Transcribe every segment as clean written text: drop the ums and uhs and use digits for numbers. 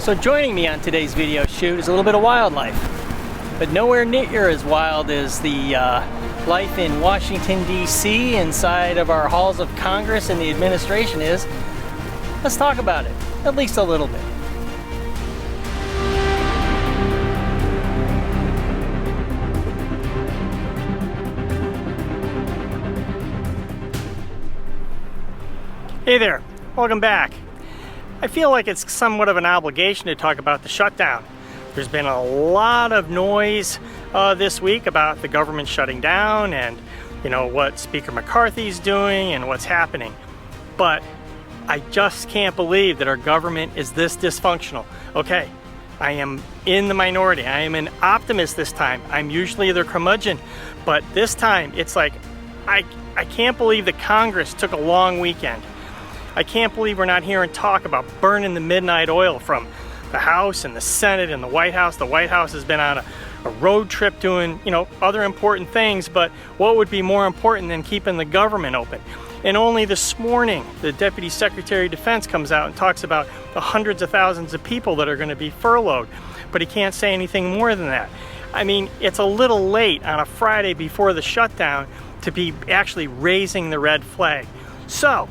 So joining me on today's video shoot is a little bit of wildlife, but nowhere near as wild as the life in Washington, D.C. inside of our halls of Congress and the administration is. Let's talk about it, at least a little bit. Hey there, welcome back. I feel like it's somewhat of an obligation to talk about the shutdown. There's been a lot of noise this week about the government shutting down and, you know, what Speaker McCarthy's doing and what's happening. But I just can't believe that our government is this dysfunctional. Okay, I am in the minority. I am an optimist this time. I'm usually the curmudgeon, but this time it's like, I can't believe that Congress took a long weekend. I can't believe we're not hearing talk about burning the midnight oil from the House and the Senate and the White House. The White House has been on a road trip doing, you know, other important things, but what would be more important than keeping the government open? And only this morning, the Deputy Secretary of Defense comes out and talks about the hundreds of thousands of people that are going to be furloughed, but he can't say anything more than that. I mean, it's a little late on a Friday before the shutdown to be actually raising the red flag. So,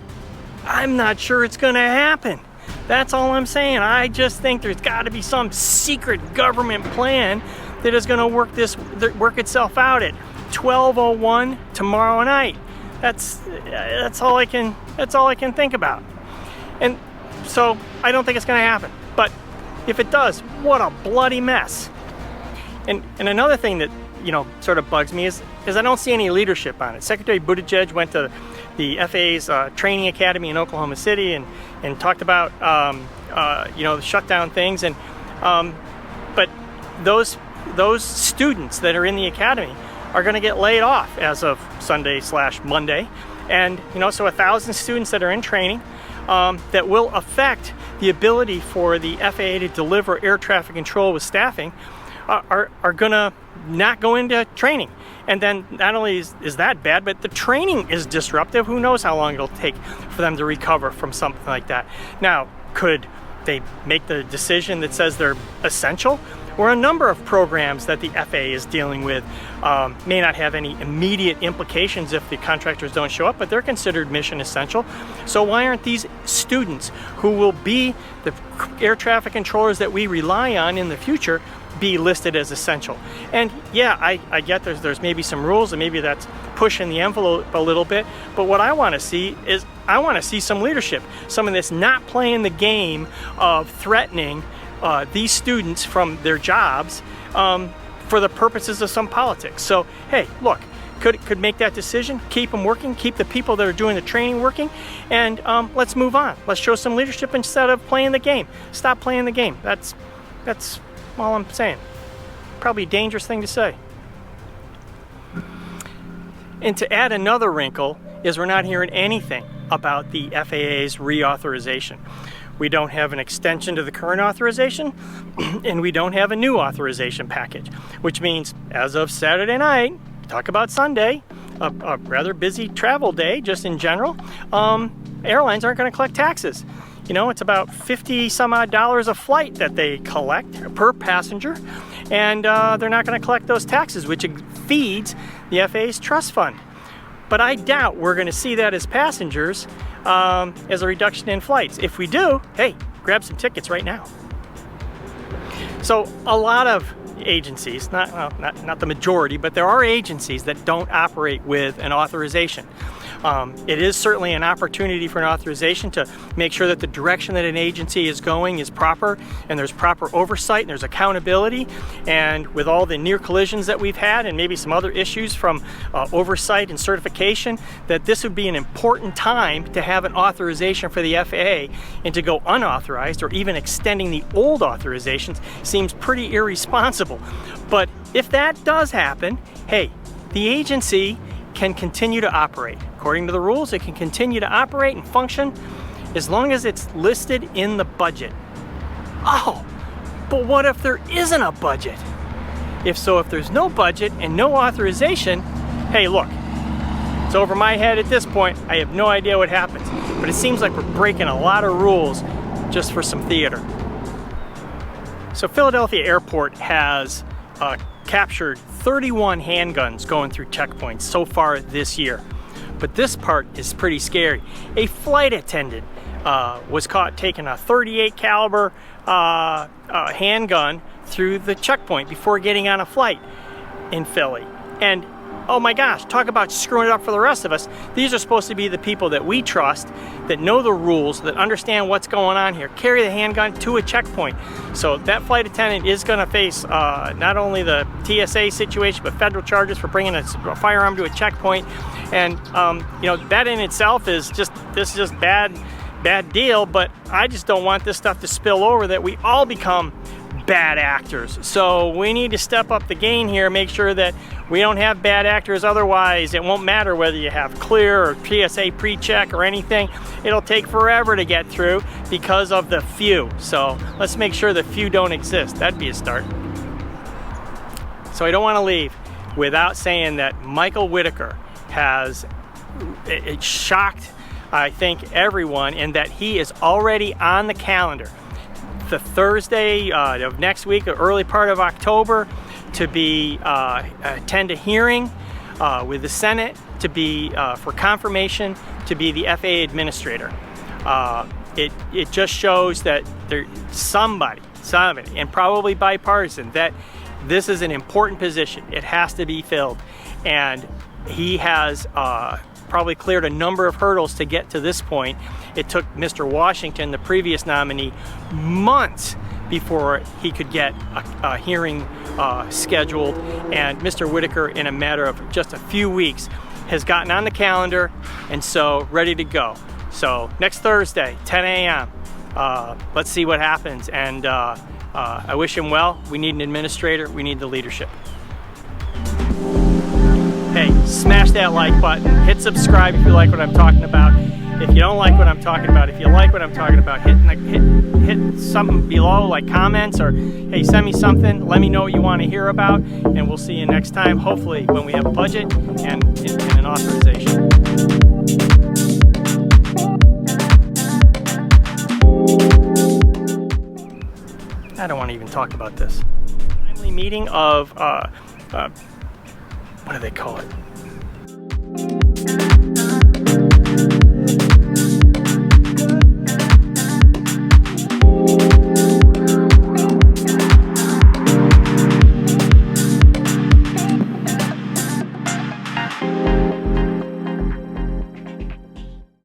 I'm not sure it's going to happen. That's all I'm saying. I just think there's got to be some secret government plan that is going to work itself out at 12:01 tomorrow night. That's all I can think about. And so I don't think it's going to happen. But if it does, what a bloody mess. And another thing that, you know, sort of bugs me is I don't see any leadership on it. Secretary Buttigieg went to the FAA's training academy in Oklahoma City and talked about you know, the shutdown things, and but those students that are in the academy are going to get laid off as of Sunday/Monday, and you know, so 1,000 students that are in training that will affect the ability for the FAA to deliver air traffic control with staffing are gonna not go into training. And then not only is that bad, but the training is disruptive. Who knows how long it'll take for them to recover from something like that. Now, could they make the decision that says they're essential? Or a number of programs that the FAA is dealing with may not have any immediate implications if the contractors don't show up, but they're considered mission essential. So why aren't these students, who will be the air traffic controllers that we rely on in the future, be listed as essential? And yeah, I get there's maybe some rules, and maybe that's pushing the envelope a little bit, but what I want to see is, I want to see some leadership, someone that's not playing the game of threatening these students from their jobs for the purposes of some politics. So hey, look, could make that decision, keep them working, keep the people that are doing the training working, and let's move on. Let's show some leadership instead of playing the game. Stop playing the game. That's all I'm saying. Probably a dangerous thing to say. And to add another wrinkle is we're not hearing anything about the FAA's reauthorization. We don't have an extension to the current authorization, and we don't have a new authorization package, which means as of Saturday night, talk about Sunday, a rather busy travel day just in general, airlines aren't going to collect taxes. You know, it's about 50 some odd dollars a flight that they collect per passenger, and they're not going to collect those taxes, which feeds the FAA's trust fund. But I doubt we're going to see that as passengers as a reduction in flights. If we do, hey, grab some tickets right now. So a lot of agencies, not the majority, but there are agencies that don't operate with an authorization. It is certainly an opportunity for an authorization to make sure that the direction that an agency is going is proper, and there's proper oversight and there's accountability. And with all the near collisions that we've had, and maybe some other issues from oversight and certification, that this would be an important time to have an authorization for the FAA, and to go unauthorized or even extending the old authorizations seems pretty irresponsible. But if that does happen, hey, the agency can continue to operate. According to the rules, it can continue to operate and function as long as it's listed in the budget. Oh, but what if there isn't a budget? If there's no budget and no authorization, hey, look, it's over my head at this point. I have no idea what happens, but it seems like we're breaking a lot of rules just for some theater. So Philadelphia Airport has captured 31 handguns going through checkpoints so far this year. But this part is pretty scary. A flight attendant was caught taking a 38 caliber handgun through the checkpoint before getting on a flight in Philly. And oh my gosh, talk about screwing it up for the rest of us. These are supposed to be the people that we trust, that know the rules, that understand what's going on here. Carry the handgun to a checkpoint. So that flight attendant is going to face not only the TSA situation, but federal charges for bringing a firearm to a checkpoint. And you know, that in itself is just bad deal. But I just don't want this stuff to spill over, that we all become bad actors. So we need to step up the game here, make sure that we don't have bad actors. Otherwise it won't matter whether you have clear or TSA pre-check or anything. It'll take forever to get through because of the few. So let's make sure the few don't exist. That'd be a start. So I don't want to leave without saying that Michael Whitaker has it shocked, I think, everyone, in that he is already on the calendar the Thursday of next week, or early part of October, to be attend a hearing with the Senate to be for confirmation to be the FAA Administrator. It just shows that there's somebody, and probably bipartisan, that this is an important position. It has to be filled, and he has probably cleared a number of hurdles to get to this point. It took Mr. Washington, the previous nominee, months before he could get a hearing scheduled, and Mr. Whitaker, in a matter of just a few weeks, has gotten on the calendar and so ready to go. So next Thursday, 10 a.m. Let's see what happens, and I wish him well. We need an administrator. We need the leadership. Hey, smash that like button, hit subscribe if you like what I'm talking about. If you don't like what I'm talking about, if you like what I'm talking about, hit something below, like comments, or hey, send me something, let me know what you want to hear about, and we'll see you next time, hopefully when we have a budget and an authorization. I don't want to even talk about this. Timely meeting of, what do they call it?